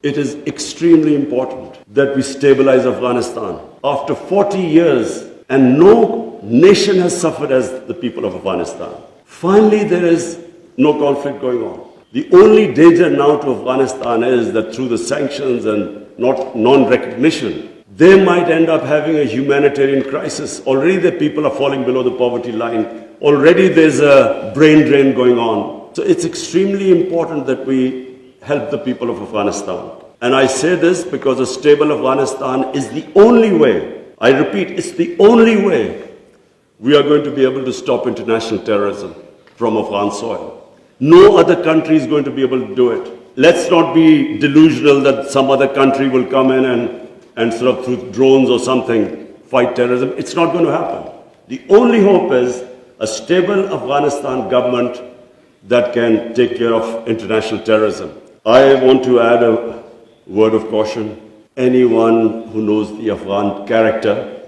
It is extremely important that we stabilize Afghanistan. After 40 years, and no nation has suffered as the people of Afghanistan. Finally, there is no conflict going on. The only danger now to Afghanistan is that through the sanctions and non-recognition, they might end up having a humanitarian crisis. Already the people are falling below the poverty line. Already there's a brain drain going on. So it's extremely important that we help the people of Afghanistan. And I say this because a stable Afghanistan is the only way, I repeat, it's the only way we are going to be able to stop international terrorism from Afghan soil. No other country is going to be able to do it. Let's not be delusional that some other country will come in and sort of through drones or something fight terrorism. It's not going to happen. The only hope is a stable Afghanistan government that can take care of international terrorism. I want to add a word of caution. Anyone who knows the Afghan character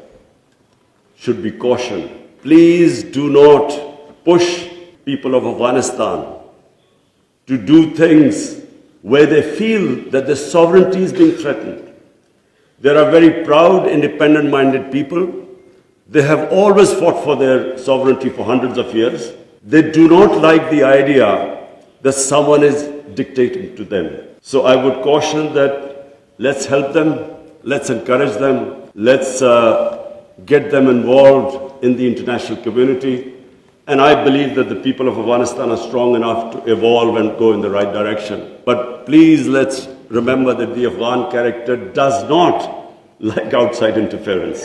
should be cautioned. Please do not push people of Afghanistan to do things where they feel that their sovereignty is being threatened. There are very proud, independent-minded people. They have always fought for their sovereignty for hundreds of years. They do not like the idea that someone is dictating to them. So I would caution that let's help them, let's encourage them, let's get them involved in the international community. And I believe that the people of Afghanistan are strong enough to evolve and go in the right direction. But please let's remember that the Afghan character does not like outside interference.